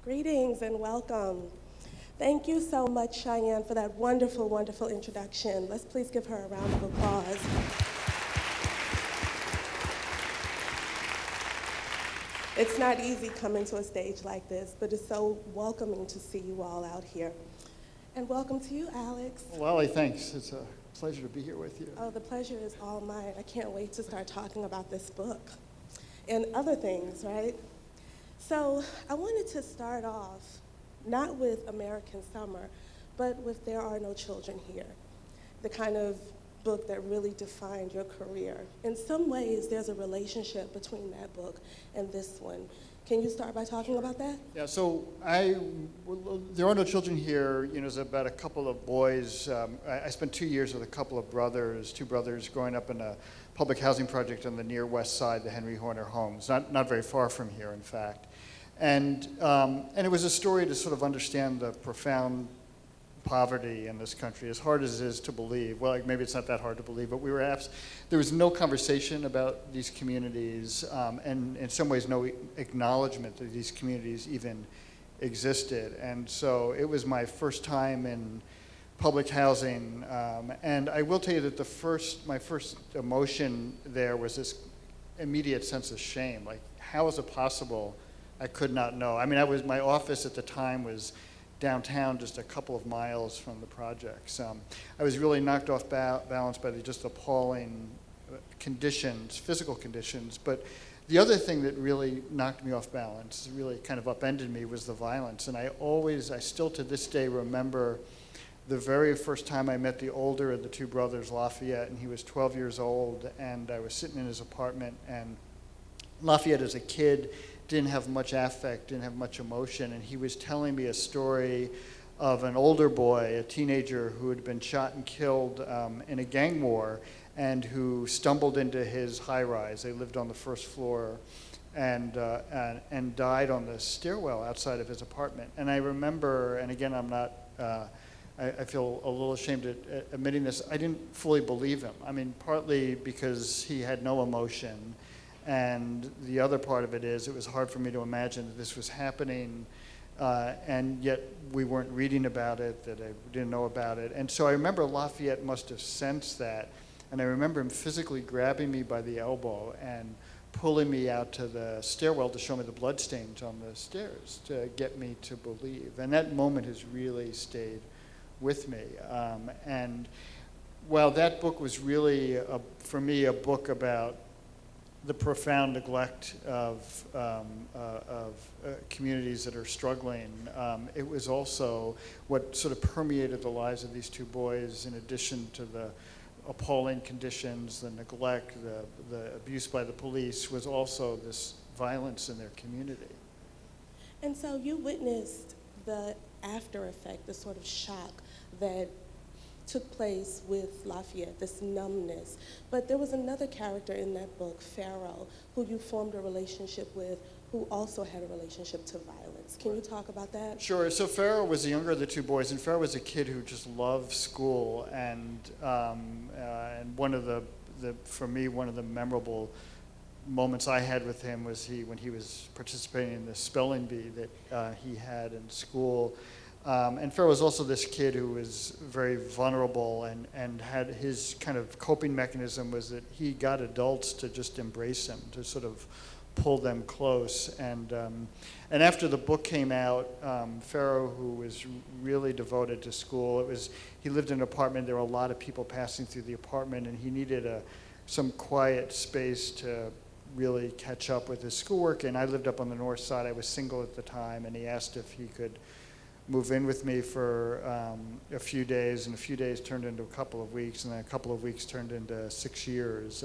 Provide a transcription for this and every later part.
Greetings and welcome. Thank you so much, Cheyenne, for that wonderful, wonderful introduction. Let's please give her a round of applause. It's not easy coming to a stage like this, but it's so welcoming to see you all out here. And welcome to you, Alex. Well, Ali, thanks. It's a pleasure to be here with you. Oh, the pleasure is all mine. I can't wait to start talking about this book and other things, right? So I wanted to start off not with American Summer, but with There Are No Children Here, the kind of book that really defined your career. In some ways, there's a relationship between that book and this one. Can you start by talking about that? Yeah, so There Are No Children Here, is about a couple of boys. I spent 2 years with a couple of two brothers growing up in a public housing project on the near west side, the Henry Horner Homes, not very far from here, in fact. And it was a story to sort of understand the profound poverty in this country, as hard as it is to believe. Well, maybe it's not that hard to believe, but there was no conversation about these communities, and in some ways no acknowledgement that these communities even existed. And so it was my first time in public housing, and I will tell you that my first emotion there was this immediate sense of shame. Like, how is it possible I could not know? I mean, my office at the time was downtown, just a couple of miles from the projects. I was really knocked off balance by the just appalling conditions, physical conditions. But the other thing that really knocked me off balance, really kind of upended me, was the violence. And I still to this day remember the very first time I met the older of the two brothers, Lafayette, and he was 12 years old, and I was sitting in his apartment, and Lafayette as a kid didn't have much affect, didn't have much emotion, and he was telling me a story of an older boy, a teenager who had been shot and killed in a gang war, and who stumbled into his high-rise. They lived on the first floor, and died on the stairwell outside of his apartment. And I remember, and again, I feel a little ashamed at admitting this, I didn't fully believe him. I mean, partly because he had no emotion, and the other part of it is, it was hard for me to imagine that this was happening, and yet we weren't reading about it, that I didn't know about it. And so I remember Lafayette must have sensed that, and I remember him physically grabbing me by the elbow and pulling me out to the stairwell to show me the bloodstains on the stairs to get me to believe. And that moment has really stayed with me. And while that book was really, for me, a book about the profound neglect of communities that are struggling, it was also what sort of permeated the lives of these two boys, in addition to the appalling conditions, the neglect, the abuse by the police, was also this violence in their community. And so you witnessed the after effect, the sort of shock that took place with Lafayette, this numbness. But there was another character in that book, Pharaoh, who you formed a relationship with, who also had a relationship to violence. Can you talk about that? Sure. So Pharaoh was the younger of the two boys, and Pharaoh was a kid who just loved school. And one of for me, one of the memorable moments I had with him was when he was participating in the spelling bee that he had in school. And Pharaoh was also this kid who was very vulnerable, and had his kind of coping mechanism was that he got adults to just embrace him, to sort of pull them close. And after the book came out, Pharaoh, who was really devoted to school, he lived in an apartment. There were a lot of people passing through the apartment, and he needed some quiet space to really catch up with his schoolwork. And I lived up on the north side. I was single at the time, and he asked if he could move in with me for a few days, and a few days turned into a couple of weeks, and then a couple of weeks turned into 6 years.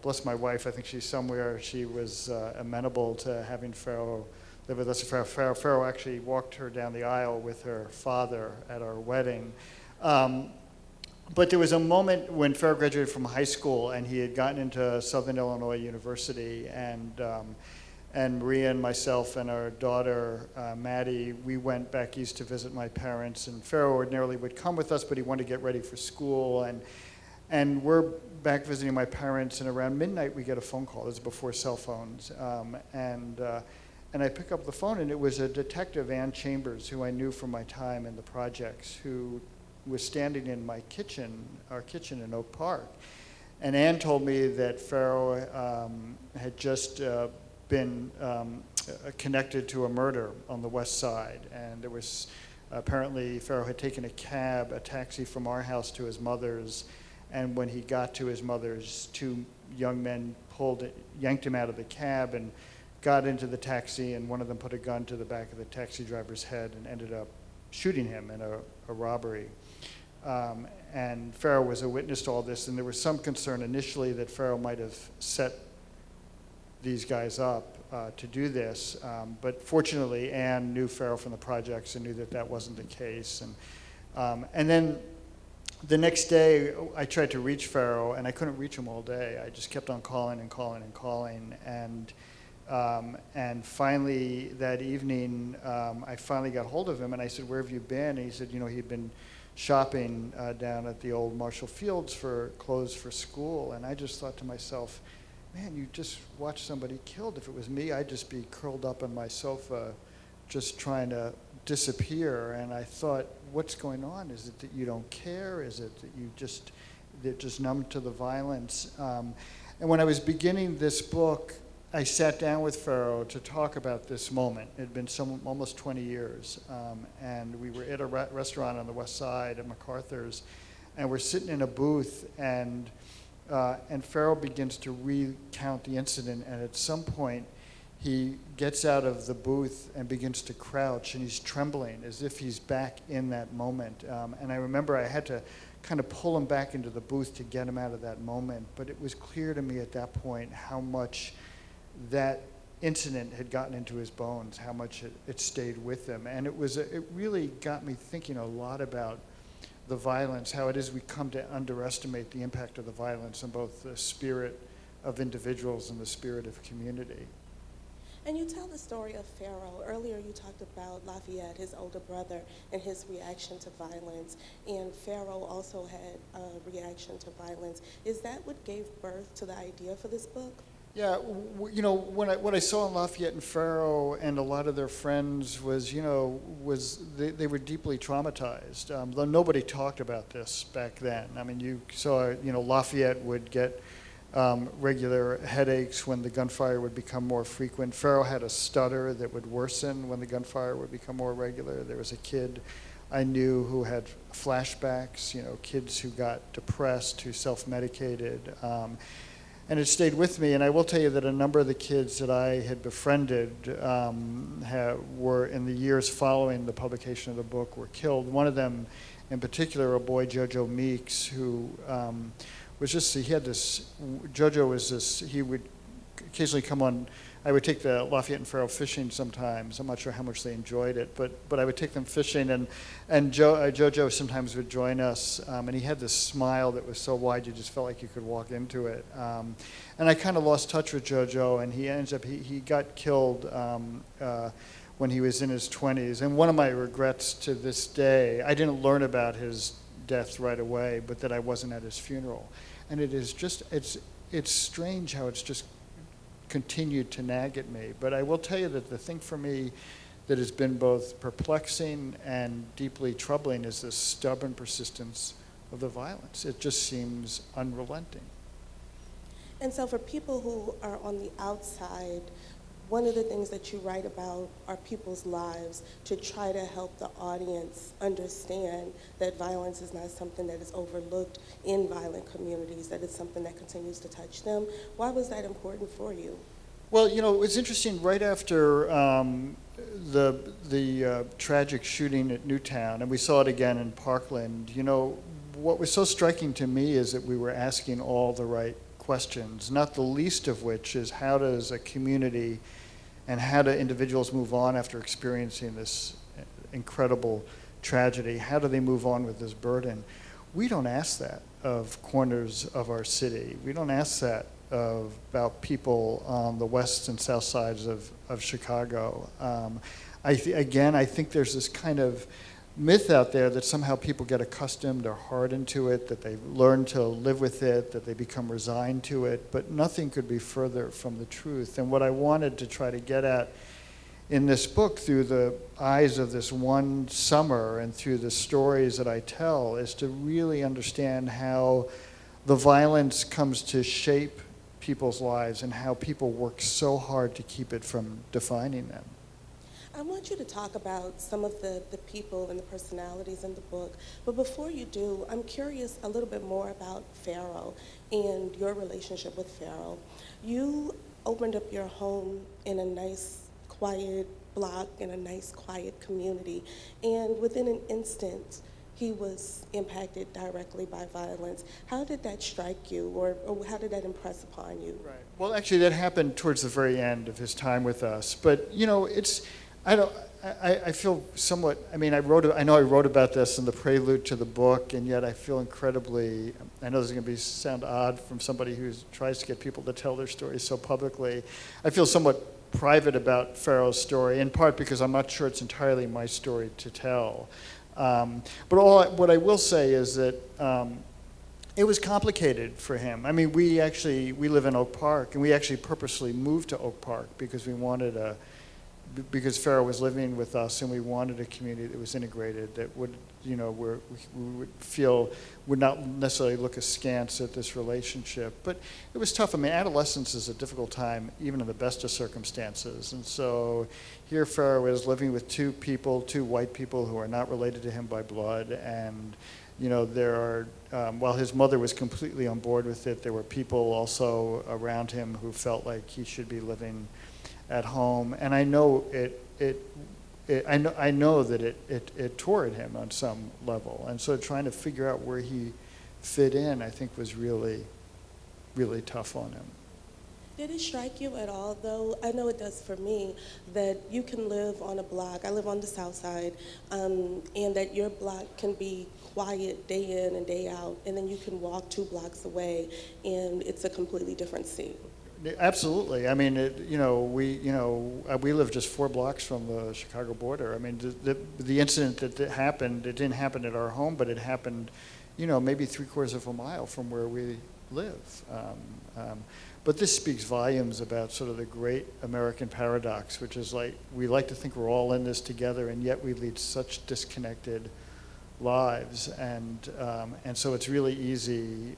Bless my wife, I think she's somewhere, she was amenable to having Pharaoh live with us. Pharaoh actually walked her down the aisle with her father at our wedding. But there was a moment when Pharaoh graduated from high school, and he had gotten into Southern Illinois University, and Maria and myself and our daughter, Maddie, we went back east to visit my parents. And Pharaoh ordinarily would come with us, but he wanted to get ready for school. And we're back visiting my parents, and around midnight we get a phone call. This is before cell phones. And I pick up the phone, and it was a detective, Ann Chambers, who I knew from my time in the projects, who was standing in my kitchen, our kitchen in Oak Park. And Ann told me that Pharaoh had just been connected to a murder on the West Side. And there was, apparently Pharaoh had taken a taxi from our house to his mother's. And when he got to his mother's, two young men yanked him out of the cab and got into the taxi, and one of them put a gun to the back of the taxi driver's head and ended up shooting him in a robbery. And Pharaoh was a witness to all this, and there was some concern initially that Pharaoh might have set these guys up to do this. But fortunately, Anne knew Pharaoh from the projects and knew that that wasn't the case. And then the next day, I tried to reach Pharaoh, and I couldn't reach him all day. I just kept on calling and calling and calling. And finally, that evening, I finally got hold of him, and I said, "Where have you been?" And he said, he'd been shopping down at the old Marshall Fields for clothes for school. And I just thought to myself, man, you just watched somebody killed. If it was me, I'd just be curled up on my sofa just trying to disappear. And I thought, what's going on? Is it that you don't care? Is it that they're just numb to the violence? And when I was beginning this book, I sat down with Pharaoh to talk about this moment. It had been almost 20 years. And we were at a restaurant on the West Side at MacArthur's, and we're sitting in a booth, and Pharaoh begins to recount the incident, and at some point, he gets out of the booth and begins to crouch, and he's trembling as if he's back in that moment. And I remember I had to kind of pull him back into the booth to get him out of that moment, but it was clear to me at that point how much that incident had gotten into his bones, how much it stayed with him. And it really got me thinking a lot about the violence, how it is we come to underestimate the impact of the violence on both the spirit of individuals and the spirit of community. And you tell the story of Pharaoh. Earlier you talked about Lafayette, his older brother, and his reaction to violence. And Pharaoh also had a reaction to violence. Is that what gave birth to the idea for this book? Yeah, what I saw in Lafayette and Pharaoh and a lot of their friends was, they were deeply traumatized. Though nobody talked about this back then. I mean, you saw, Lafayette would get regular headaches when the gunfire would become more frequent. Pharaoh had a stutter that would worsen when the gunfire would become more regular. There was a kid I knew who had flashbacks, kids who got depressed, who self-medicated. And it stayed with me, and I will tell you that a number of the kids that I had befriended were, in the years following the publication of the book, were killed. One of them, in particular, a boy, Jojo Meeks, who he would occasionally come on. I would take the Lafayette and Pharaoh fishing sometimes. I'm not sure how much they enjoyed it, but I would take them fishing, and Jojo sometimes would join us, and he had this smile that was so wide you just felt like you could walk into it. And I kind of lost touch with Jojo, and he got killed when he was in his 20s. And one of my regrets to this day, I didn't learn about his death right away, but that I wasn't at his funeral. And it is just, it's strange how it's just continued to nag at me. But I will tell you that the thing for me that has been both perplexing and deeply troubling is the stubborn persistence of the violence. It just seems unrelenting. And so for people who are on the outside, one of the things that you write about are people's lives to try to help the audience understand that violence is not something that is overlooked in violent communities, that it's something that continues to touch them. Why was that important for you? Well, it's interesting. Right after the tragic shooting at Newtown, and we saw it again in Parkland, what was so striking to me is that we were asking all the right questions, not the least of which is how does a community and how do individuals move on after experiencing this incredible tragedy? How do they move on with this burden? We don't ask that of corners of our city. We don't ask that about people on the west and south sides of Chicago. I think there's this kind of myth out there that somehow people get accustomed or hardened to it, that they learn to live with it, that they become resigned to it, but nothing could be further from the truth. And what I wanted to try to get at in this book through the eyes of this one summer and through the stories that I tell is to really understand how the violence comes to shape people's lives and how people work so hard to keep it from defining them. I want you to talk about some of the people and the personalities in the book, but before you do, I'm curious a little bit more about Pharaoh and your relationship with Pharaoh. You opened up your home in a nice, quiet block in a nice, quiet community, and within an instant, he was impacted directly by violence. How did that strike you, or how did that impress upon you? Right. Well, actually, that happened towards the very end of his time with us. But I feel somewhat. I mean, I know I wrote about this in the prelude to the book, and yet I feel incredibly. I know this is going to sound odd from somebody who tries to get people to tell their stories so publicly. I feel somewhat private about Pharaoh's story, in part because I'm not sure it's entirely my story to tell. But what I will say is that it was complicated for him. I mean, we live in Oak Park, and we actually purposely moved to Oak Park because because Pharaoh was living with us, and we wanted a community that was integrated, that would, we would feel would not necessarily look askance at this relationship. But it was tough. I mean, adolescence is a difficult time, even in the best of circumstances. And so here Pharaoh is living with two white people who are not related to him by blood, and there are, while his mother was completely on board with it, there were people also around him who felt like he should be living at home, and I know I know that it tore at him on some level, and so trying to figure out where he fit in, I think, was really, really tough on him. Did it strike you at all, though? I know it does for me, that you can live on a block. I live on the South Side, and that your block can be quiet day in and day out, and then you can walk 2 blocks away, and it's a completely different scene. Absolutely. I mean, we live just 4 blocks from the Chicago border. I mean, the incident that happened, it didn't happen at our home, but it happened, maybe 3/4 of a mile from where we live. But this speaks volumes about sort of the great American paradox, which is like, we like to think we're all in this together, and yet we lead such disconnected lives. And so it's really easy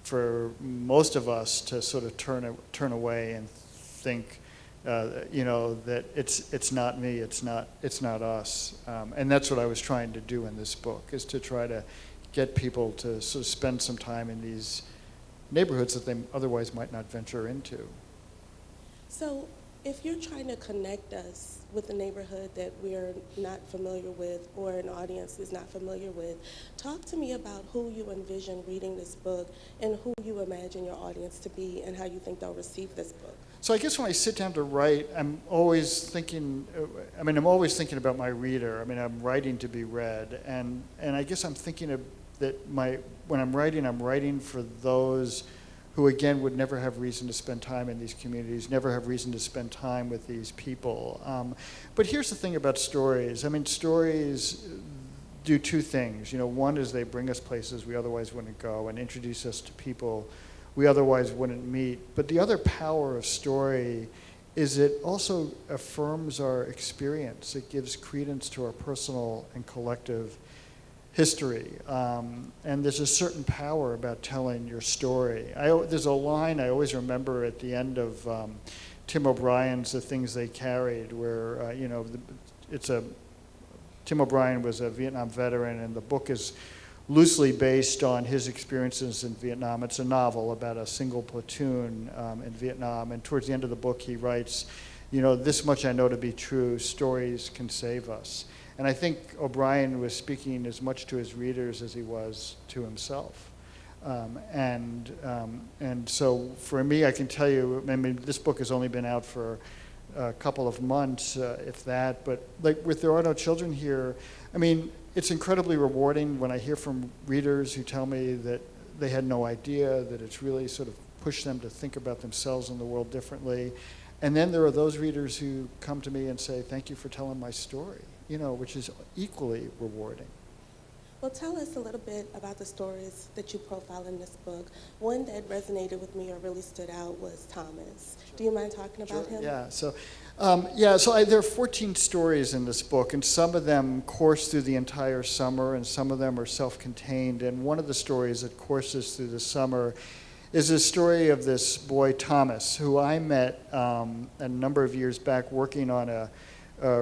for most of us to sort of turn away and think, that it's not me, it's not us, and that's what I was trying to do in this book, is to try to get people to sort of spend some time in these neighborhoods that they otherwise might not venture into. So, if you're trying to connect us with a neighborhood that we're not familiar with, or an audience is not familiar with, talk to me about who you envision reading this book and who you imagine your audience to be and how you think they'll receive this book. So I guess when I sit down to write, I'm always thinking about my reader. I mean, I'm writing to be read, and I guess I'm thinking when I'm writing for those who, again, would never have reason to spend time in these communities, never have reason to spend time with these people. But here's the thing about stories. I mean, stories do 2 things. One is they bring us places we otherwise wouldn't go and introduce us to people we otherwise wouldn't meet. But the other power of story is it also affirms our experience. It gives credence to our personal and collective history, and there's a certain power about telling your story. There's a line I always remember at the end of Tim O'Brien's The Things They Carried, where Tim O'Brien was a Vietnam veteran, and the book is loosely based on his experiences in Vietnam. It's a novel about a single platoon in Vietnam, and towards the end of the book he writes, this much I know to be true, stories can save us. And I think O'Brien was speaking as much to his readers as he was to himself. And so for me, I can tell you, I mean, this book has only been out for a couple of months, if that, but like with There Are No Children Here, I mean, it's incredibly rewarding when I hear from readers who tell me that they had no idea, that it's really sort of pushed them to think about themselves and the world differently. And then there are those readers who come to me and say, thank you for telling my story, which is equally rewarding. Well, tell us a little bit about the stories that you profile in this book. One that resonated with me or really stood out was Thomas. Do you mind talking about him? Yeah, there are 14 stories in this book, and some of them course through the entire summer, and some of them are self-contained. And one of the stories that courses through the summer is the story of this boy, Thomas, who I met a number of years back working on a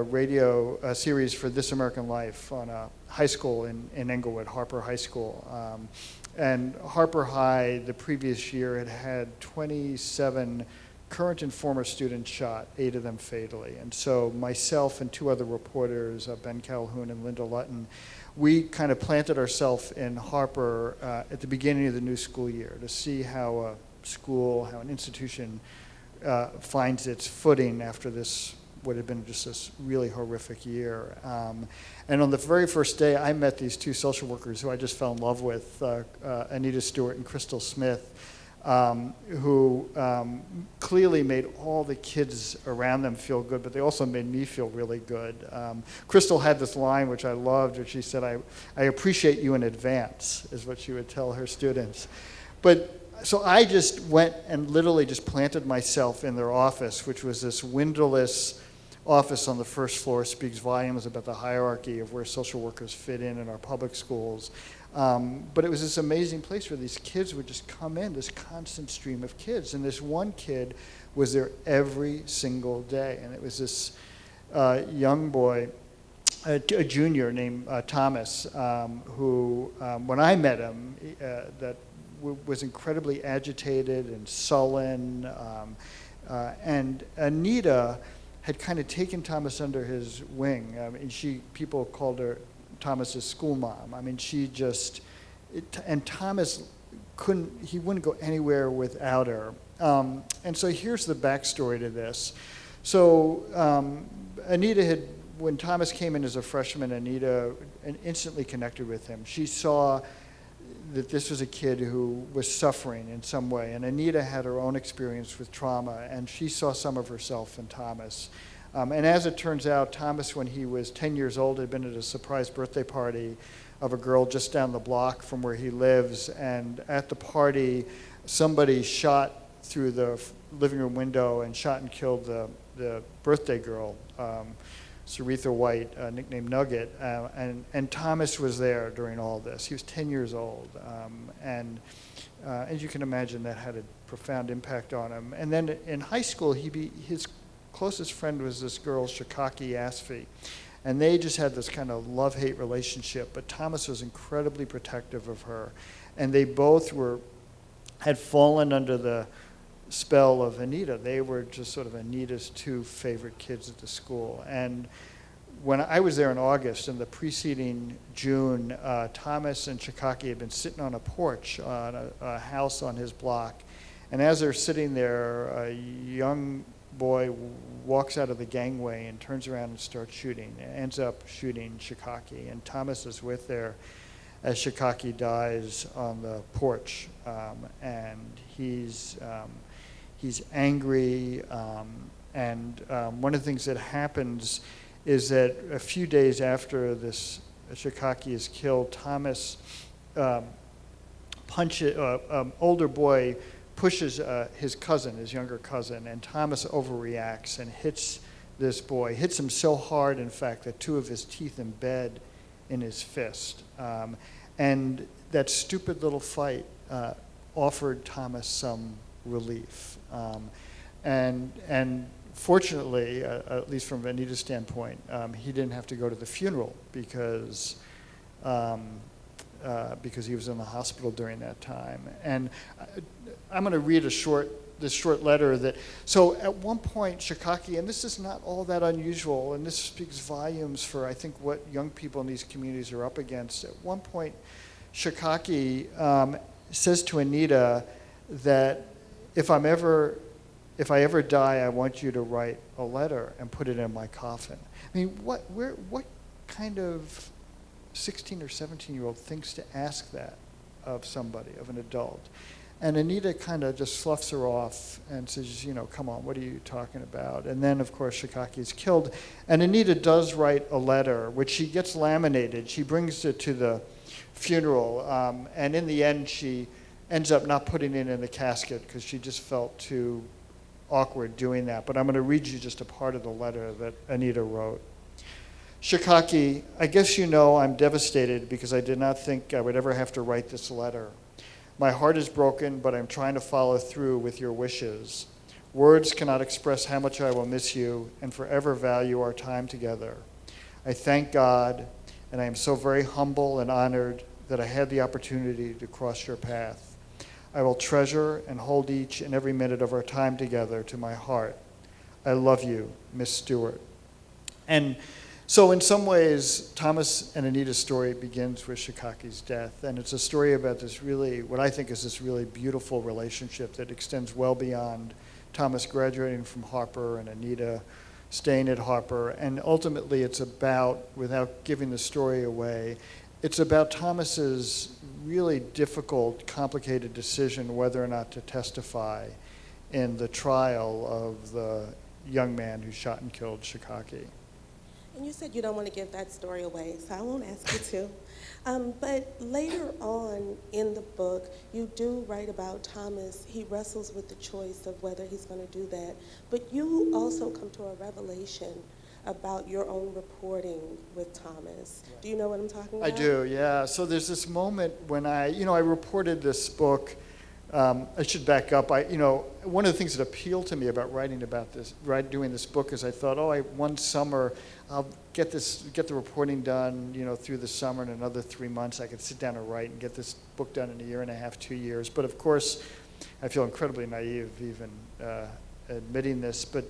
radio series for This American Life on a high school in Englewood, Harper High School. And Harper High, the previous year, had 27 current and former students shot, 8 of them fatally. And so myself and 2 other reporters, Ben Calhoun and Linda Lutton, we kind of planted ourselves in Harper at the beginning of the new school year to see how a school, how an institution finds its footing after this would have been just this really horrific year. And on the very first day, I met these 2 social workers who I just fell in love with, Anita Stewart and Crystal Smith, who clearly made all the kids around them feel good, but they also made me feel really good. Crystal had this line, which I loved, which she said, I appreciate you in advance, is what she would tell her students. So I just went and literally just planted myself in their office, which was this windowless office on the first floor. Speaks volumes about the hierarchy of where social workers fit in our public schools. But it was this amazing place where these kids would just come in, this constant stream of kids. And this one kid was there every single day. And it was this young boy, a junior named Thomas, who, when I met him, was incredibly agitated and sullen. And Anita had kind of taken Thomas under his wing. People called her Thomas's school mom. I mean, and Thomas wouldn't go anywhere without her. And so here's the backstory to this. So Anita when Thomas came in as a freshman, Anita instantly connected with him. She saw that this was a kid who was suffering in some way, and Anita had her own experience with trauma, and she saw some of herself in Thomas. And as it turns out, Thomas, when he was 10 years old, had been at a surprise birthday party of a girl just down the block from where he lives, and at the party, somebody shot through the living room window and shot and killed the birthday girl, Saritha White, nicknamed Nugget, and Thomas was there during all this. He was 10 years old, and as you can imagine, that had a profound impact on him. And then in high school, his closest friend was this girl, Shikaki Asfi, and they just had this kind of love-hate relationship, but Thomas was incredibly protective of her, and they both had fallen under the spell of Anita. They were just sort of Anita's 2 favorite kids at the school. And when I was there in August, in the preceding June, Thomas and Shikaki had been sitting on a porch on a house on his block. And as they're sitting there, a young boy walks out of the gangway and turns around and starts shooting, and ends up shooting Shikaki. And Thomas is with there as Shikaki dies on the porch. And he's angry, and one of the things that happens is that a few days after this Shikaki is killed, Thomas older boy pushes his younger cousin, and Thomas overreacts and hits this boy, hits him so hard, in fact, that 2 of his teeth embed in his fist. And that stupid little fight offered Thomas some relief. And fortunately, at least from Anita's standpoint, he didn't have to go to the funeral because he was in the hospital during that time. And I'm going to read this short letter so at one point, Shikaki, and this is not all that unusual, and this speaks volumes for, I think, what young people in these communities are up against. At one point, Shikaki says to Anita that if I ever die, I want you to write a letter and put it in my coffin. I mean, what kind of 16 or 17-year-old thinks to ask that of somebody, of an adult? And Anita kind of just sloughs her off and says, come on, what are you talking about? And then, of course, Shikaki is killed. And Anita does write a letter, which she gets laminated. She brings it to the funeral. And in the end, she ends up not putting it in the casket because she just felt too awkward doing that. But I'm going to read you just a part of the letter that Anita wrote. Shikaki, I guess you know I'm devastated because I did not think I would ever have to write this letter. My heart is broken, but I'm trying to follow through with your wishes. Words cannot express how much I will miss you and forever value our time together. I thank God, and I am so very humble and honored that I had the opportunity to cross your path. I will treasure and hold each and every minute of our time together to my heart. I love you, Miss Stewart. And so in some ways, Thomas and Anita's story begins with Shikaki's death, and it's a story about this really, what I think is this really beautiful relationship that extends well beyond Thomas graduating from Harper and Anita staying at Harper, and ultimately it's about, without giving the story away, it's about Thomas's really difficult, complicated decision whether or not to testify in the trial of the young man who shot and killed Shikaki. And you said you don't want to give that story away, so I won't ask you to. But later on in the book, you do write about Thomas. He wrestles with the choice of whether he's going to do that. But you also come to a revelation about your own reporting with Thomas. Right. Do you know what I'm talking about? I do, yeah. So there's this moment when I reported this book. I should back up. One of the things that appealed to me about doing this book is I thought, one summer I'll get the reporting done, through the summer, and another 3 months I could sit down and write and get this book done in 1.5 years, 2 years. But of course, I feel incredibly naive even admitting this. But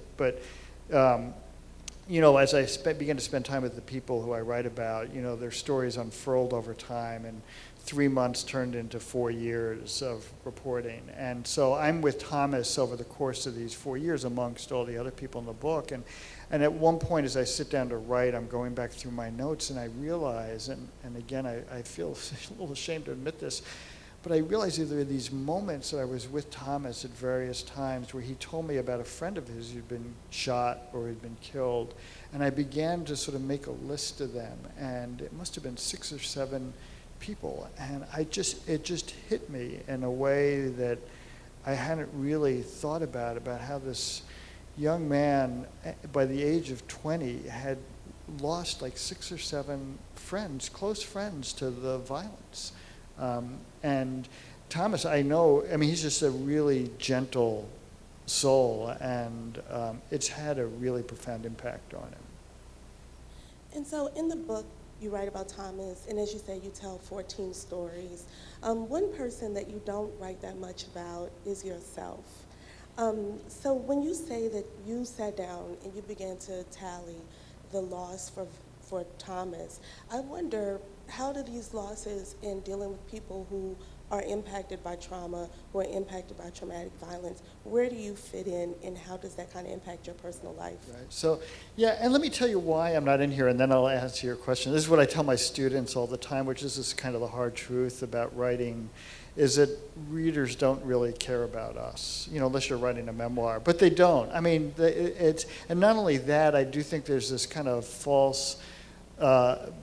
as I began to spend time with the people who I write about, their stories unfurled over time, and 3 months turned into 4 years of reporting. And so I'm with Thomas over the course of these 4 years amongst all the other people in the book. And at one point, as I sit down to write, I'm going back through my notes, and I realize, and again, I feel a little ashamed to admit this, but I realized that there were these moments that I was with Thomas at various times where he told me about a friend of his who'd been shot or had been killed. And I began to sort of make a list of them, and it must have been 6 or 7 people, and it just hit me in a way that I hadn't really thought about how this young man by the age of 20 had lost like 6 or 7 friends, close friends, to the violence. And Thomas, he's just a really gentle soul, and it's had a really profound impact on him. And so in the book, you write about Thomas, and as you say, you tell 14 stories. One person that you don't write that much about is yourself. So when you say that you sat down and you began to tally the loss for Thomas, I wonder, how do these losses in dealing with people who are impacted by trauma, who are impacted by traumatic violence, where do you fit in, and how does that kind of impact your personal life? Right. So, yeah, and let me tell you why I'm not in here, and then I'll answer your question. This is what I tell my students all the time, which is kind of the hard truth about writing, is that readers don't really care about us, unless you're writing a memoir. But they don't. And not only that, I do think there's this kind of false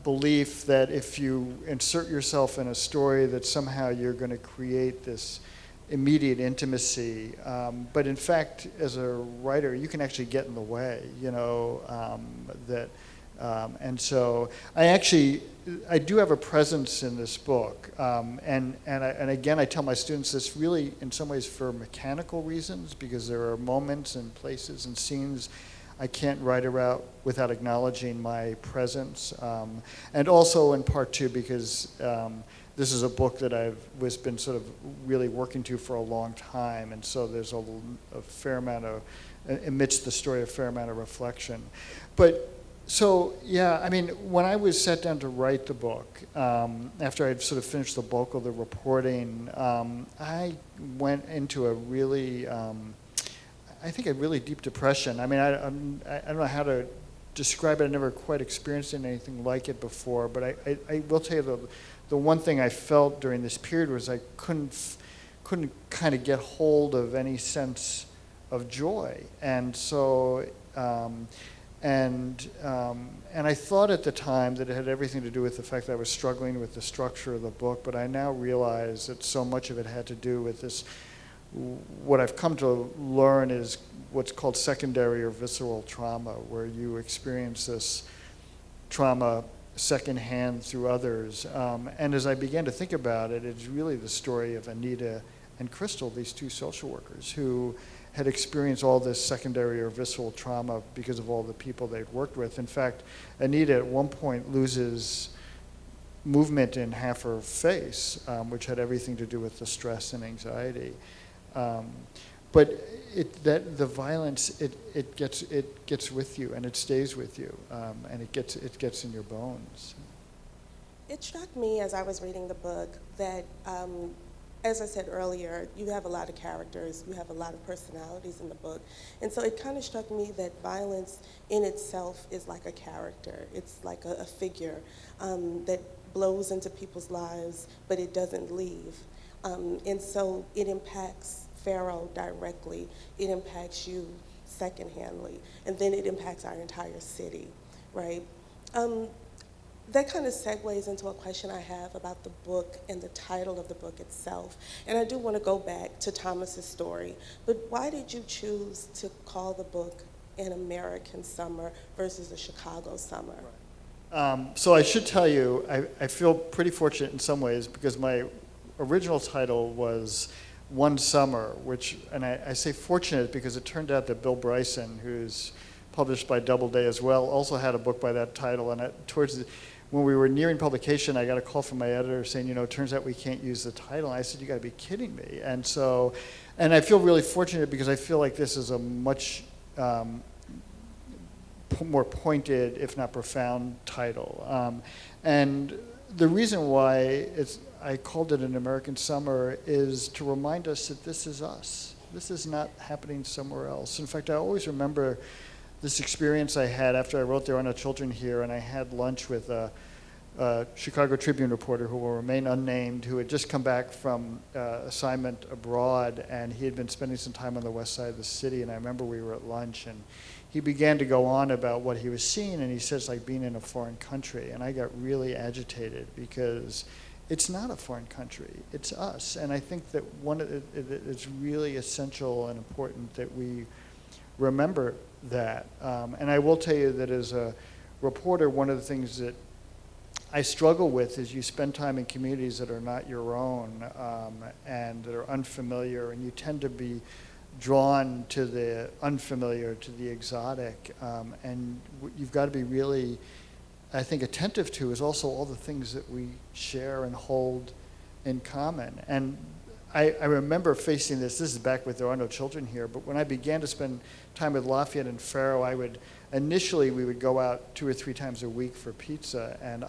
belief that if you insert yourself in a story that somehow you're going to create this immediate intimacy. But in fact, as a writer, you can actually get in the way, and so I do have a presence in this book. And again, I tell my students this really in some ways for mechanical reasons, because there are moments and places and scenes I can't write about without acknowledging my presence. And also in part too, because this is a book that I've been sort of really working to for a long time. And so there's a fair amount of, amidst the story, a fair amount of reflection. But so, yeah, when I was sat down to write the book, after I'd sort of finished the bulk of the reporting, I went into a really, I think a really deep depression. I don't know how to describe it. I never quite experienced anything like it before, but I will tell you the one thing I felt during this period was I couldn't kind of get hold of any sense of joy. And so, and And I thought at the time that it had everything to do with the fact that I was struggling with the structure of the book, but I now realize that so much of it had to do with this, what I've come to learn is what's called secondary or visceral trauma, where you experience this trauma secondhand through others. And as I began to think about it, it's really the story of Anita and Crystal, these two social workers who had experienced all this secondary or visceral trauma because of all the people they'd worked with. In fact, Anita at one point loses movement in half her face, which had everything to do with the stress and anxiety. But the violence, it gets with you and it stays with you, and it gets in your bones. It struck me as I was reading the book that, as I said earlier, you have a lot of characters, you have a lot of personalities in the book, and so it kind of struck me that violence in itself is like a character. It's like a figure that blows into people's lives, but it doesn't leave. And so it impacts Pharaoh directly, it impacts you secondhandly, and then it impacts our entire city, right? That kind of segues into a question I have about the book and the title of the book itself. And I do want to go back to Thomas's story, but why did you choose to call the book An American Summer versus a Chicago Summer? So I should tell you, I feel pretty fortunate in some ways because my original title was One Summer, and I say fortunate because it turned out that Bill Bryson, who's published by Doubleday as well, also had a book by that title. And when we were nearing publication, I got a call from my editor saying, it turns out we can't use the title. And I said, you got to be kidding me. And I feel really fortunate because I feel like this is a much more pointed, if not profound, title. And the reason why I called it An American Summer is to remind us that this is us. This is not happening somewhere else. In fact, I always remember this experience I had after I wrote There Are No Children Here, and I had lunch with a Chicago Tribune reporter who will remain unnamed, who had just come back from assignment abroad, and he had been spending some time on the west side of the city, and I remember we were at lunch, and he began to go on about what he was seeing, and he says, like being in a foreign country, and I got really agitated because it's not a foreign country, it's us. And I think that it's really essential and important that we remember that. And I will tell you that as a reporter, one of the things that I struggle with is you spend time in communities that are not your own and that are unfamiliar, and you tend to be drawn to the unfamiliar, to the exotic, and you've got to be really, I think, attentive to is also all the things that we share and hold in common. And I remember facing this is back with There Are No Children Here, but when I began to spend time with Lafayette and Pharaoh, initially we would go out 2 or 3 times a week for pizza, and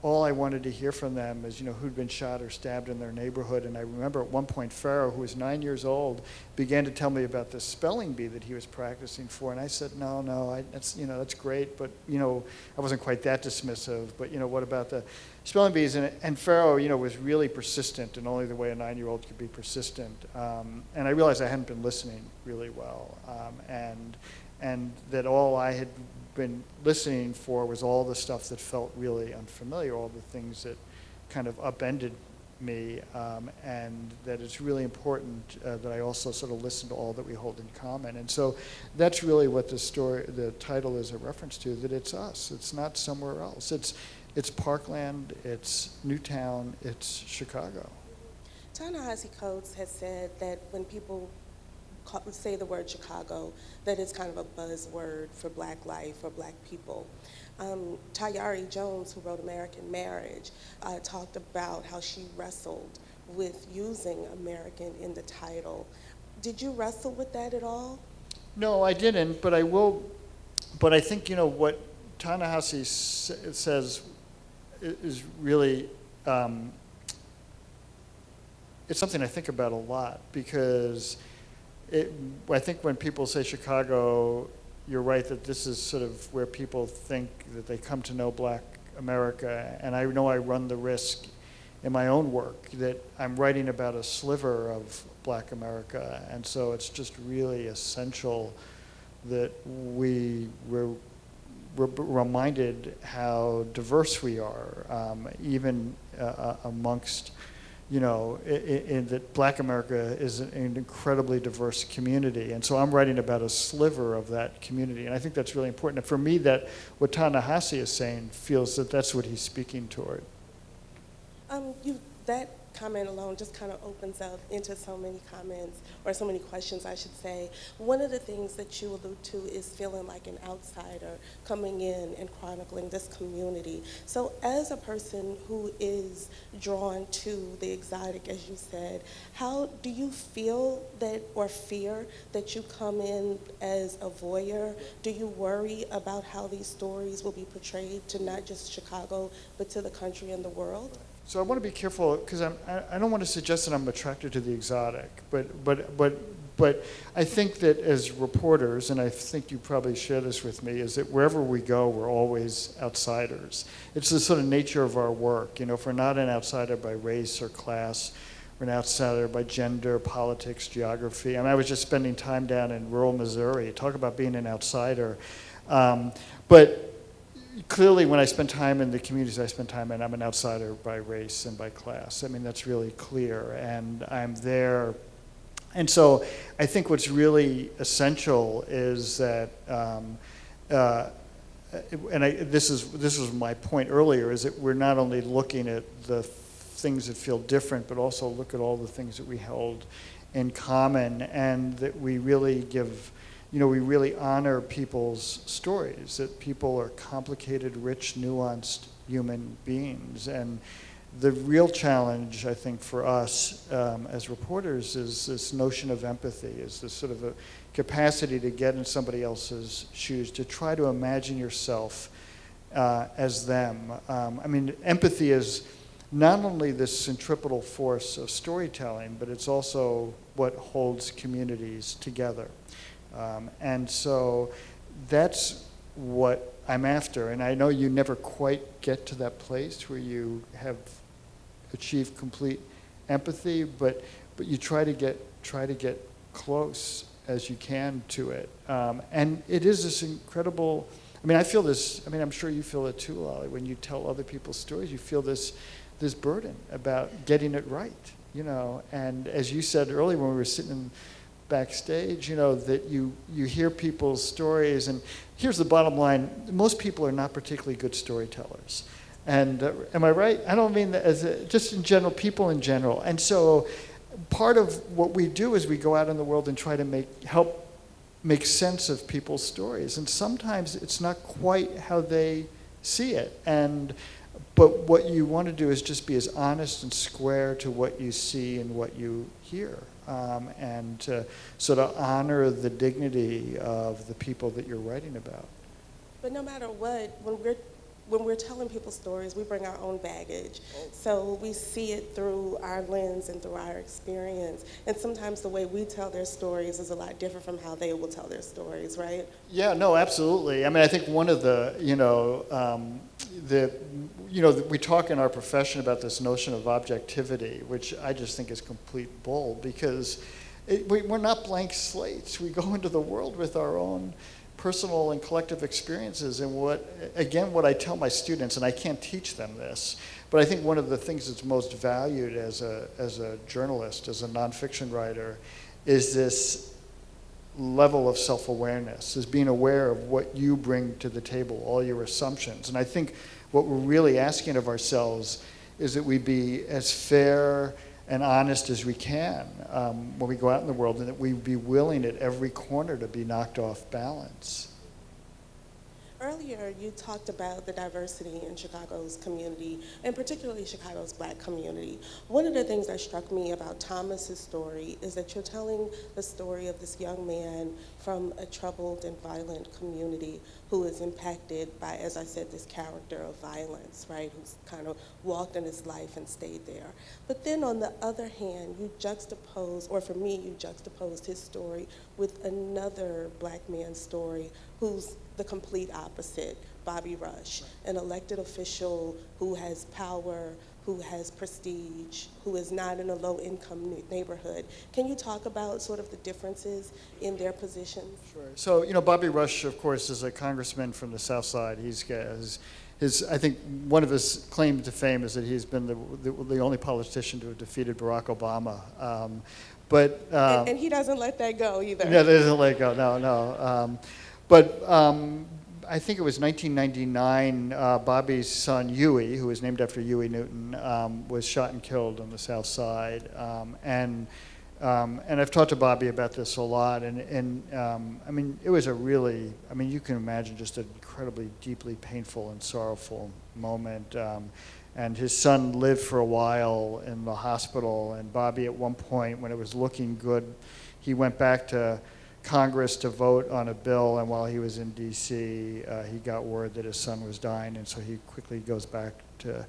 all I wanted to hear from them is, who'd been shot or stabbed in their neighborhood. And I remember at one point Pharaoh, who was 9 years old, began to tell me about this spelling bee that he was practicing for. And I said, no, that's great, but I wasn't quite that dismissive. But what about the spelling bees? And Pharaoh, was really persistent, and only the way a 9-year-old could be persistent. And I realized I hadn't been listening really well, and that all I had been listening for was all the stuff that felt really unfamiliar, all the things that kind of upended me, and that it's really important that I also sort of listen to all that we hold in common. And so that's really what the title is a reference to, that it's us. It's not somewhere else. It's Parkland, it's Newtown, it's Chicago. Ta-Nehisi Coates has said that when people say the word Chicago, that it's kind of a buzzword for Black life or Black people. Tayari Jones, who wrote American Marriage, talked about how she wrestled with using American in the title. Did you wrestle with that at all? No, I didn't, but I will. But I think, what Ta-Nehisi says is really, it's something I think about a lot, because I think when people say Chicago, you're right that this is sort of where people think that they come to know Black America, and I know I run the risk in my own work that I'm writing about a sliver of Black America, and so it's just really essential that we reminded how diverse we are, even amongst, in that Black America is an incredibly diverse community. And so I'm writing about a sliver of that community. And I think that's really important. And for me, that what Ta-Nehisi is saying feels that that's what he's speaking toward. That comment alone just kind of opens up into so many comments, or so many questions, I should say. One of the things that you allude to is feeling like an outsider coming in and chronicling this community. So as a person who is drawn to the exotic, as you said, how do you feel that, or fear that you come in as a voyeur? Do you worry about how these stories will be portrayed to not just Chicago, but to the country and the world? So I want to be careful, because I don't want to suggest that I'm attracted to the exotic, but I think that as reporters, and I think you probably share this with me, is that wherever we go, we're always outsiders. It's the sort of nature of our work. If we're not an outsider by race or class, we're an outsider by gender, politics, geography. I was just spending time down in rural Missouri. Talk about being an outsider. But clearly, when I spend time in the communities I spend time in, I'm an outsider by race and by class. That's really clear, and I'm there. And so I think what's really essential is that, this was my point earlier, is that we're not only looking at the things that feel different, but also look at all the things that we held in common, and that we really give, we really honor people's stories, that people are complicated, rich, nuanced human beings. And the real challenge, I think, for us as reporters is this notion of empathy, is this sort of a capacity to get in somebody else's shoes, to try to imagine yourself as them. Empathy is not only this centripetal force of storytelling, but it's also what holds communities together. And so that's what I'm after. And I know you never quite get to that place where you have achieved complete empathy, but you try to get close as you can to it. And it is this incredible, I feel this, I'm sure you feel it too, Lolly, when you tell other people's stories, you feel this burden about getting it right, And as you said earlier when we were sitting backstage, that you hear people's stories, and here's the bottom line: most people are not particularly good storytellers. And am I right? I don't mean that just in general, people in general. And so part of what we do is we go out in the world and try to help make sense of people's stories. And sometimes it's not quite how they see it. But what you want to do is just be as honest and square to what you see and what you hear, and to sort of honor the dignity of the people that you're writing about. But no matter what, when we're telling people's stories, we bring our own baggage. So we see it through our lens and through our experience. And sometimes the way we tell their stories is a lot different from how they will tell their stories, right? Yeah, no, absolutely. I think one of the, we talk in our profession about this notion of objectivity, which I just think is complete bull, because we're not blank slates. We go into the world with our own personal and collective experiences. And what I tell my students, and I can't teach them this, but I think one of the things that's most valued as a journalist, as a nonfiction writer, is this level of self-awareness, is being aware of what you bring to the table, all your assumptions. And I think what we're really asking of ourselves is that we be as fair and honest as we can when we go out in the world, and that we be willing at every corner to be knocked off balance. Earlier, you talked about the diversity in Chicago's community, and particularly Chicago's Black community. One of the things that struck me about Thomas's story is that you're telling the story of this young man from a troubled and violent community who is impacted by, as I said, this character of violence, right, who's kind of walked in his life and stayed there. But then on the other hand, you juxtaposed, or for me, you juxtaposed his story with another Black man's story who's the complete opposite, Bobby Rush, an elected official who has power, who has prestige, who is not in a low-income neighborhood. Can you talk about sort of the differences in their positions? Sure. So, Bobby Rush, of course, is a congressman from the South Side. He's got I think one of his claims to fame is that he's been the only politician to have defeated Barack Obama. And he doesn't let that go either. No, he doesn't let it go, no. I think it was 1999, Bobby's son, Huey, who was named after Huey Newton, was shot and killed on the South Side. And I've talked to Bobby about this a lot. I mean, it was you can imagine just an incredibly deeply painful and sorrowful moment. And his son lived for a while in the hospital. And Bobby, at one point, when it was looking good, he went back to Congress to vote on a bill, and while he was in D.C., he got word that his son was dying, and so he quickly goes back to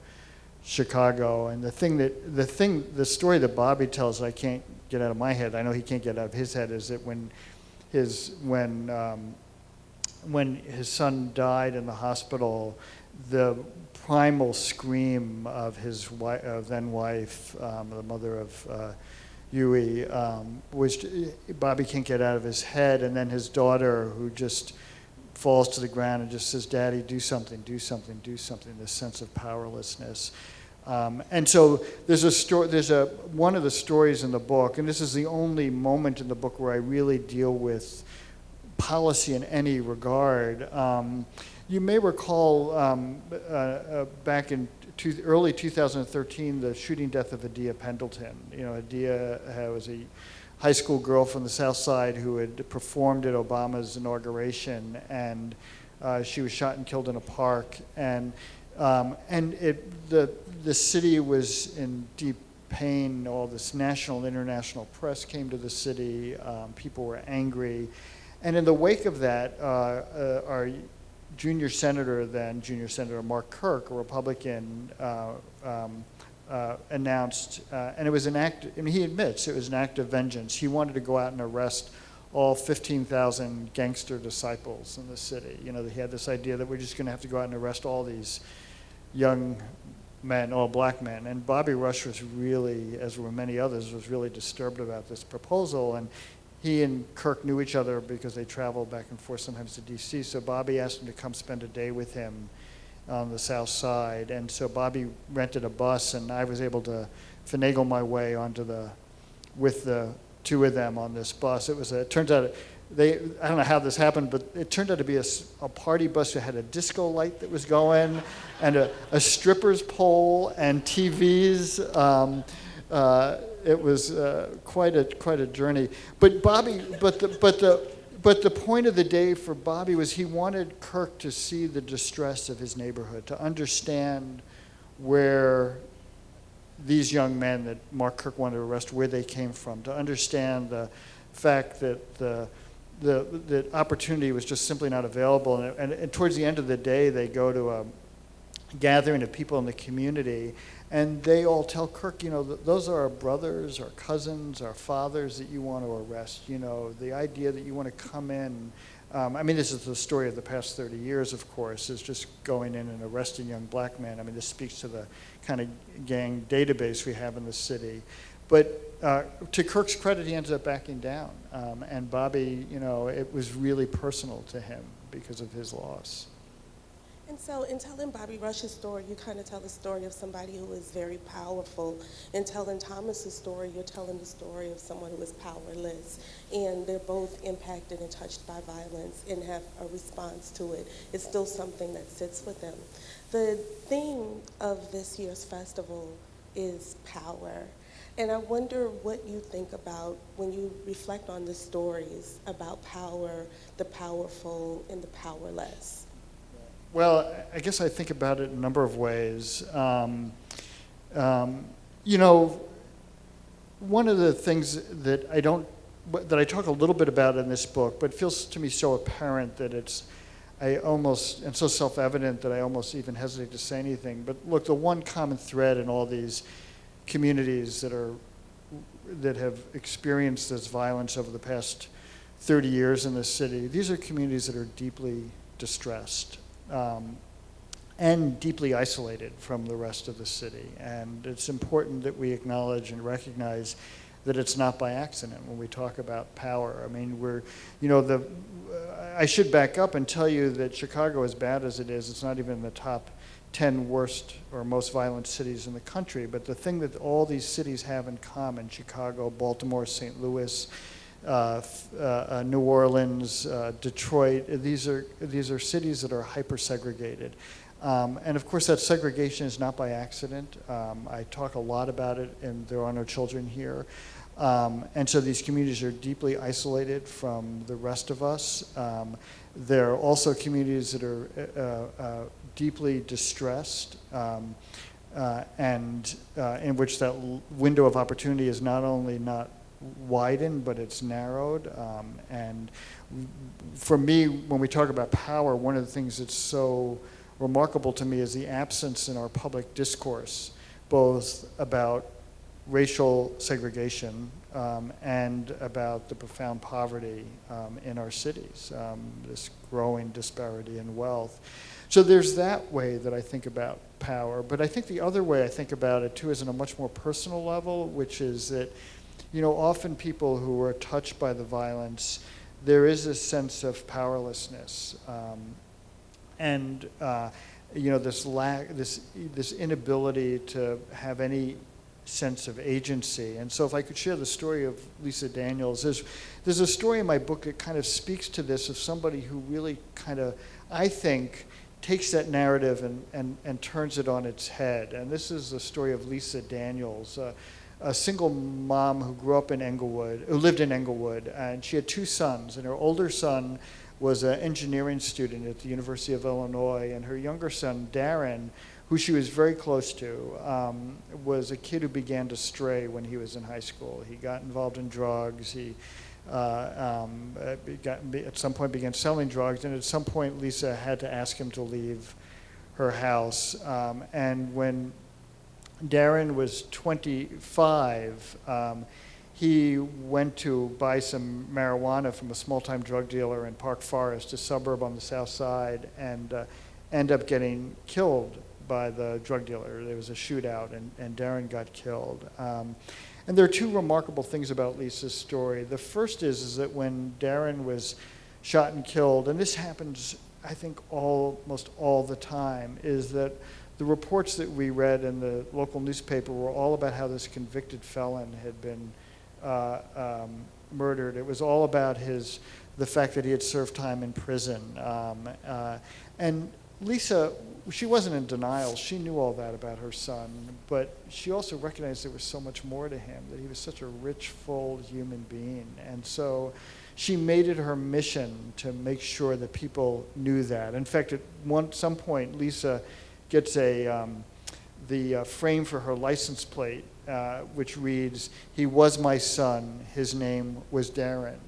Chicago. And the story that Bobby tells, I can't get out of my head, I know he can't get out of his head, is that when his son died in the hospital, the primal scream of his then wife, the mother of Huey, Bobby can't get out of his head, and then his daughter, who just falls to the ground and just says, "Daddy, do something, do something, do something," this sense of powerlessness. And so there's one of the stories in the book, and this is the only moment in the book where I really deal with policy in any regard. You may recall back in early 2013, the shooting death of Adia Pendleton. Adia was a high school girl from the South Side who had performed at Obama's inauguration, and she was shot and killed in a park. And the city was in deep pain. All this national and international press came to the city. People were angry. And in the wake of that, our junior senator Mark Kirk, a Republican, announced, and it was an act, and he admits it was an act of vengeance. He wanted to go out and arrest all 15,000 gangster disciples in the city. He had this idea that we're just going to have to go out and arrest all these young men, all black men. And Bobby Rush was really, as were many others, was really disturbed about this proposal. And he and Kirk knew each other because they traveled back and forth sometimes to D.C., so Bobby asked him to come spend a day with him on the South Side. And so Bobby rented a bus, and I was able to finagle my way with the two of them on this bus. It turns out, I don't know how this happened, but it turned out to be a party bus that had a disco light that was going, and a stripper's pole, and TVs. It was quite a journey. But the point of the day for Bobby was he wanted Kirk to see the distress of his neighborhood, to understand where these young men that Mark Kirk wanted to arrest, where they came from, to understand the fact that the opportunity was just simply not available. And towards the end of the day, they go to a gathering of people in the community, and they all tell Kirk, those are our brothers, our cousins, our fathers that you want to arrest. The idea that you want to come in. This is the story of the past 30 years, of course, is just going in and arresting young black men. This speaks to the kind of gang database we have in the city. But to Kirk's credit, he ended up backing down. And Bobby, it was really personal to him because of his loss. And so in telling Bobby Rush's story, you kind of tell the story of somebody who is very powerful. In telling Thomas's story, you're telling the story of someone who is powerless. And they're both impacted and touched by violence and have a response to it. It's still something that sits with them. The theme of this year's festival is power. And I wonder what you think about when you reflect on the stories about power, the powerful, and the powerless. Well, I guess I think about it in a number of ways. One of the things that I talk a little bit about in this book, but feels to me so apparent that and so self-evident that I almost even hesitate to say anything. But look, the one common thread in all these communities that have experienced this violence over the past 30 years in this city, these are communities that are deeply distressed and deeply isolated from the rest of the city. And it's important that we acknowledge and recognize that it's not by accident when we talk about power. I mean, I should back up and tell you that Chicago, as bad as it is, it's not even in the top 10 worst or most violent cities in the country. But the thing that all these cities have in common, Chicago, Baltimore, St. Louis, New Orleans, Detroit, these are cities that are hyper-segregated. And of course, that segregation is not by accident. I talk a lot about it, and there are no children here. And so these communities are deeply isolated from the rest of us. There are also communities that are deeply distressed, and in which that window of opportunity is not only not widened, but it's narrowed. And for me, when we talk about power, one of the things that's so remarkable to me is the absence in our public discourse, both about racial segregation and about the profound poverty in our cities, this growing disparity in wealth. So there's that way that I think about power, but I think the other way I think about it too is on a much more personal level, which is that, often people who are touched by the violence, there is a sense of powerlessness. And this inability to have any sense of agency. And so if I could share the story of Lisa Daniels, there's a story in my book that kind of speaks to this, of somebody who really kind of, I think, takes that narrative and turns it on its head. And this is the story of Lisa Daniels, a single mom who lived in Englewood, and she had two sons, and her older son was an engineering student at the University of Illinois, and her younger son, Darren, who she was very close to, was a kid who began to stray when he was in high school. He got involved in drugs. He at some point began selling drugs, and at some point Lisa had to ask him to leave her house. And when Darren was 25, he went to buy some marijuana from a small-time drug dealer in Park Forest, a suburb on the south side, and ended up getting killed by the drug dealer. There was a shootout, and Darren got killed. And there are two remarkable things about Lisa's story. The first is that when Darren was shot and killed, and this happens, I think, almost all the time, is that the reports that we read in the local newspaper were all about how this convicted felon had been murdered. It was all about the fact that he had served time in prison. And Lisa, she wasn't in denial. She knew all that about her son, but she also recognized there was so much more to him, that he was such a rich, full human being. And so she made it her mission to make sure that people knew that. In fact, at some point, Lisa gets the frame for her license plate, which reads, "He was my son, his name was Darren."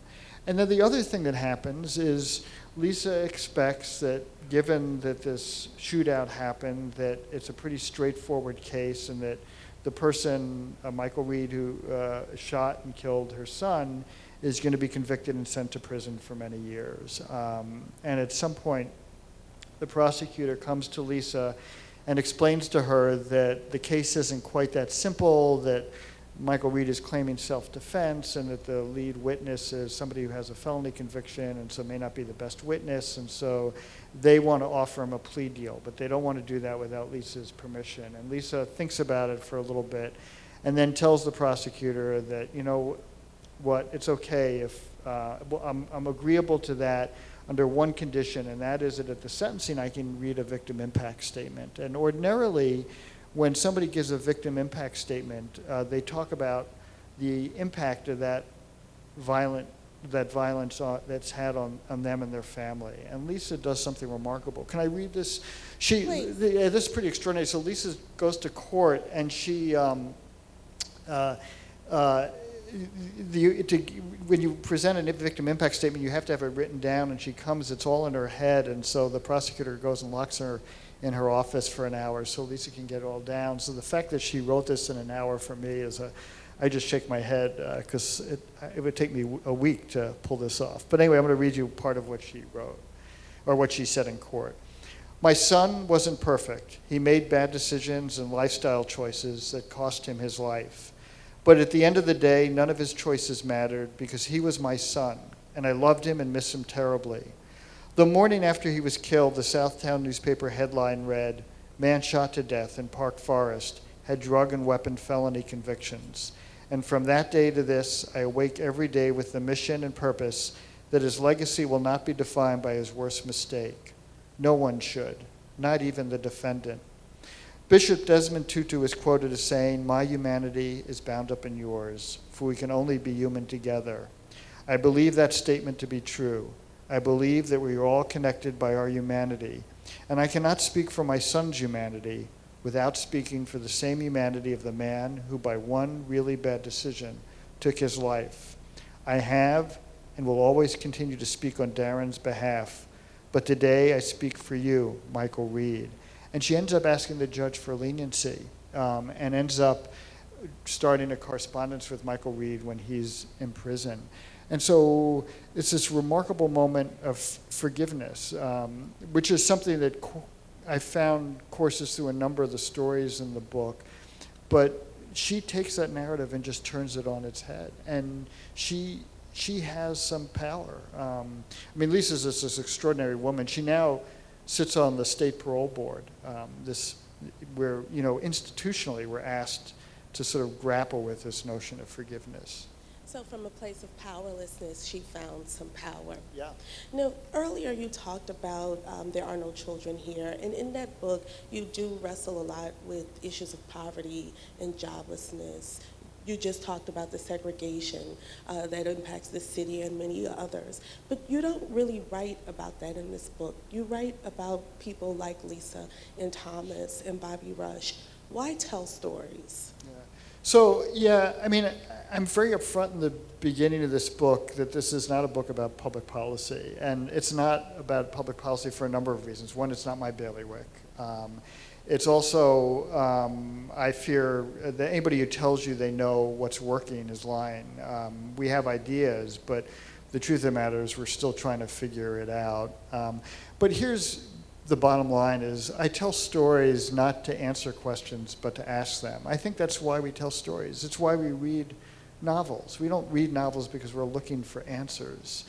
And then the other thing that happens is Lisa expects that, given that this shootout happened, that it's a pretty straightforward case, and that the person, Michael Reed, who shot and killed her son, is going to be convicted and sent to prison for many years. And at some point, the prosecutor comes to Lisa and explains to her that the case isn't quite that simple, that Michael Reed is claiming self-defense, and that the lead witness is somebody who has a felony conviction and so may not be the best witness, and so they want to offer him a plea deal, but they don't want to do that without Lisa's permission. And Lisa thinks about it for a little bit and then tells the prosecutor that, it's okay if I'm agreeable to that under one condition, and that is that at the sentencing I can read a victim impact statement. And ordinarily, when somebody gives a victim impact statement, they talk about the impact of that violence that's had on them and their family. And Lisa does something remarkable. Can I read this? Please. This is pretty extraordinary. So Lisa goes to court, and she when you present a victim impact statement, you have to have it written down, and she comes, it's all in her head, and so the prosecutor goes and locks her in her office for an hour so Lisa can get it all down. So the fact that she wrote this in an hour for me is I just shake my head because it would take me a week to pull this off. But anyway, I'm going to read you part of what she wrote, or what she said in court. My son wasn't perfect. He made bad decisions and lifestyle choices that cost him his life. But at the end of the day, none of his choices mattered because he was my son, and I loved him and miss him terribly. The morning after he was killed, the Southtown newspaper headline read, "Man shot to death in Park Forest, had drug and weapon felony convictions. And from that day to this, I awake every day with the mission and purpose that his legacy will not be defined by his worst mistake. No one should, not even the defendant." Bishop Desmond Tutu is quoted as saying, "My humanity is bound up in yours, for we can only be human together." I believe that statement to be true. I believe that we are all connected by our humanity, and I cannot speak for my son's humanity without speaking for the same humanity of the man who by one really bad decision took his life. I have and will always continue to speak on Darren's behalf, but today I speak for you, Michael Reed. And she ends up asking the judge for leniency and ends up starting a correspondence with Michael Reed when he's in prison. And so it's this remarkable moment of forgiveness, which is something that I found courses through a number of the stories in the book. But she takes that narrative and just turns it on its head. And she has some power. I mean, Lisa's this extraordinary woman. She now sits on the state parole board, where, institutionally we're asked to sort of grapple with this notion of forgiveness. So from a place of powerlessness, she found some power. Yeah. Now, earlier you talked about There Are No Children Here, and in that book, you do wrestle a lot with issues of poverty and joblessness. You just talked about the segregation that impacts the city and many others. But you don't really write about that in this book. You write about people like Lisa and Thomas and Bobby Rush. Why tell stories? Yeah. So, I mean, I'm very upfront in the beginning of this book that this is not a book about public policy. And it's not about public policy for a number of reasons. One, it's not my bailiwick. It's also, I fear that anybody who tells you they know what's working is lying. We have ideas, but the truth of the matter is we're still trying to figure it out. But here's the bottom line is I tell stories not to answer questions, but to ask them. I think that's why we tell stories. It's why we read novels. We don't read novels because we're looking for answers.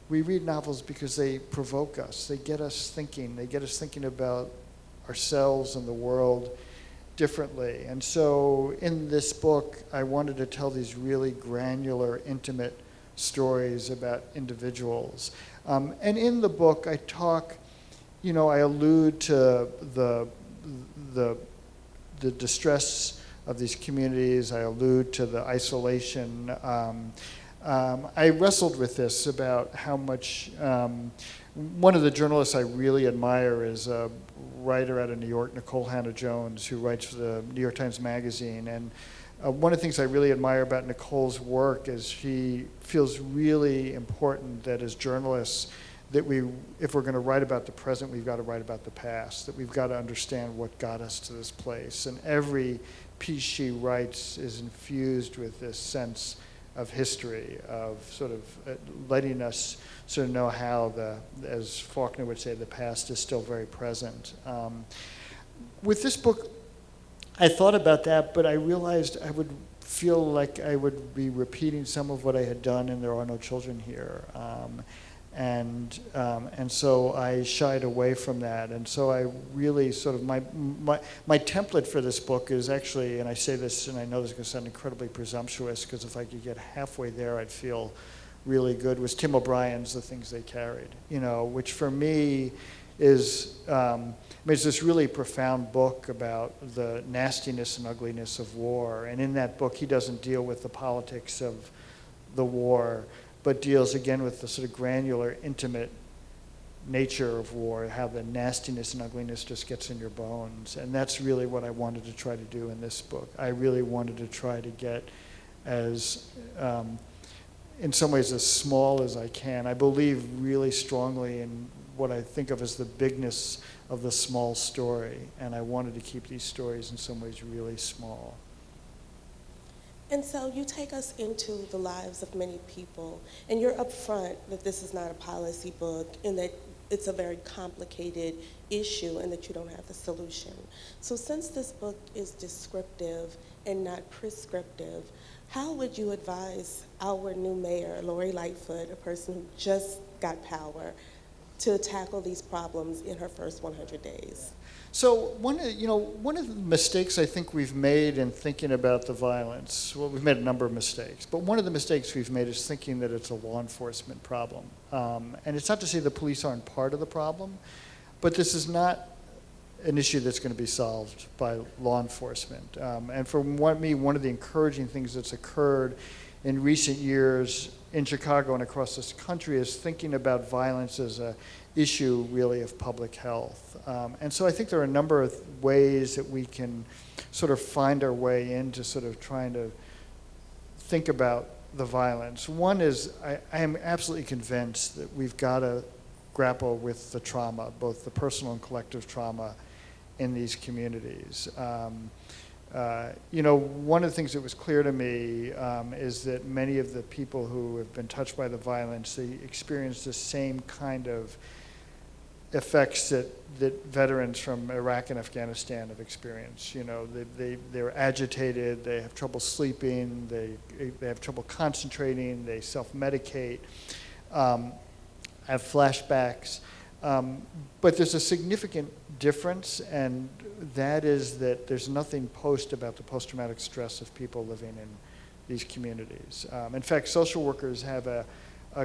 We read novels because they provoke us. They get us thinking. They get us thinking about ourselves and the world differently. And so in this book, I wanted to tell these really granular, intimate stories about individuals. And in the book, I talk, I allude to the distress of these communities. I allude to the isolation. I wrestled with this about how much, one of the journalists I really admire is a writer out of New York, Nicole Hannah-Jones, who writes for the New York Times Magazine. And one of the things I really admire about Nicole's work is she feels really important that as journalists, that if we're going to write about the present, we've got to write about the past, that we've got to understand what got us to this place. And every piece she writes is infused with this sense of history, of sort of letting us sort of know how as Faulkner would say, the past is still very present. With this book, I thought about that, but I realized I would feel like I would be repeating some of what I had done in There Are No Children Here. And so I shied away from that. And so I really sort of, my template for this book is actually, and I say this, and I know this is going to sound incredibly presumptuous, because if I could get halfway there, I'd feel really good, was Tim O'Brien's The Things They Carried, which for me is, it's this really profound book about the nastiness and ugliness of war. And in that book, he doesn't deal with the politics of the war, but deals again with the sort of granular, intimate nature of war, how the nastiness and ugliness just gets in your bones. And that's really what I wanted to try to do in this book. I really wanted to try to get as, in some ways, as small as I can. I believe really strongly in what I think of as the bigness of the small story. And I wanted to keep these stories in some ways really small. And so you take us into the lives of many people, and you're upfront that this is not a policy book and that it's a very complicated issue and that you don't have the solution. So since this book is descriptive and not prescriptive, how would you advise our new mayor, Lori Lightfoot, a person who just got power, to tackle these problems in her first 100 days? So one of the mistakes I think we've made in thinking about the violence, well, we've made a number of mistakes, but one of the mistakes we've made is thinking that it's a law enforcement problem. And it's not to say the police aren't part of the problem, but this is not an issue that's going to be solved by law enforcement. And for me, one of the encouraging things that's occurred in recent years in Chicago and across this country is thinking about violence as an issue really of public health. And so I think there are a number of ways that we can sort of find our way into sort of trying to think about the violence. One is I am absolutely convinced that we've got to grapple with the trauma, both the personal and collective trauma in these communities. One of the things that was clear to me is that many of the people who have been touched by the violence, they experience the same kind of effects that veterans from Iraq and Afghanistan have experienced. They're agitated, they have trouble sleeping, they have trouble concentrating, they self-medicate, have flashbacks. But there's a significant difference, and that is that there's nothing about the post-traumatic stress of people living in these communities. In fact, social workers have a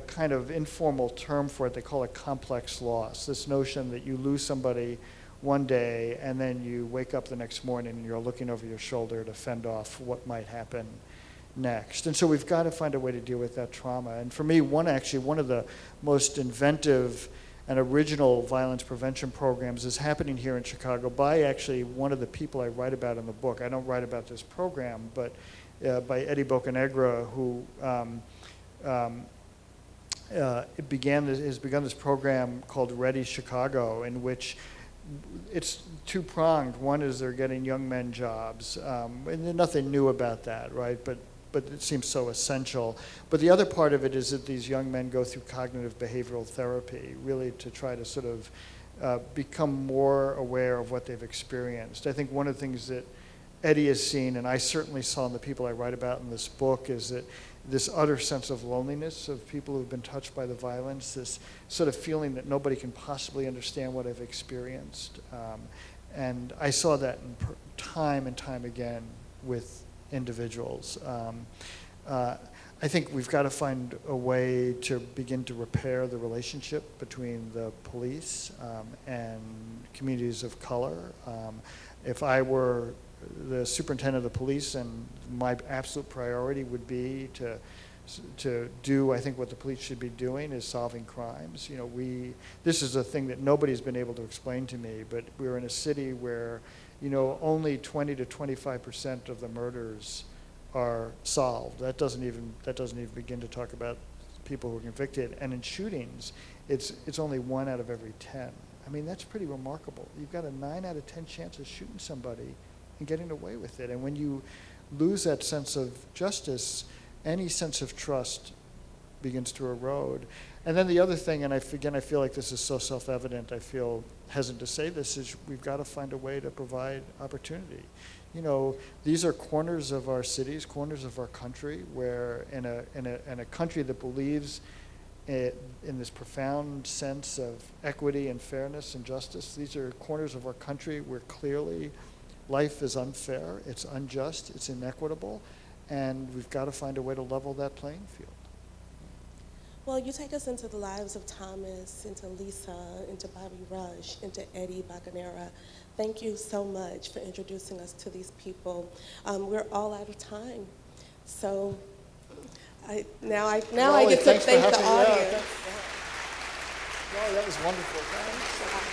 kind of informal term for it. They call it complex loss. This notion that you lose somebody one day and then you wake up the next morning and you're looking over your shoulder to fend off what might happen next. And so we've got to find a way to deal with that trauma. And for me, one of the most inventive and original violence prevention programs is happening here in Chicago by actually one of the people I write about in the book. I don't write about this program, but by Eddie Bocanegra, who has begun this program called Ready Chicago, in which it's two-pronged. One is they're getting young men jobs, and there's nothing new about that, right? But it seems so essential. But the other part of it is that these young men go through cognitive behavioral therapy, really to try to sort of become more aware of what they've experienced. I think one of the things that Eddie has seen, and I certainly saw in the people I write about in this book, is that this utter sense of loneliness of people who've been touched by the violence, this sort of feeling that nobody can possibly understand what I've experienced. And I saw that time and time again with individuals. I think we've got to find a way to begin to repair the relationship between the police and communities of color. If I were the superintendent of the police, and my absolute priority would be to do, I think what the police should be doing is solving crimes. This is a thing that nobody's been able to explain to me, but we're in a city where only 20 to 25% of the murders are solved. That doesn't even begin to talk about people who are convicted. And in shootings, it's only 1 out of every 10. I mean, that's pretty remarkable. You've got a 9 out of 10 chance of shooting somebody and getting away with it. And when you lose that sense of justice, any sense of trust begins to erode. And then the other thing, and I feel like this is so self-evident, I feel hesitant to say this, is we've got to find a way to provide opportunity. These are corners of our cities, corners of our country, where in a country that believes in this profound sense of equity and fairness and justice, these are corners of our country where clearly life is unfair, it's unjust, it's inequitable, and we've got to find a way to level that playing field. Well, you take us into the lives of Thomas, into Lisa, into Bobby Rush, into Eddie Bocanegra. Thank you so much for introducing us to these people. We're all out of time, so I get to thank the audience. No, that was wonderful. Thanks.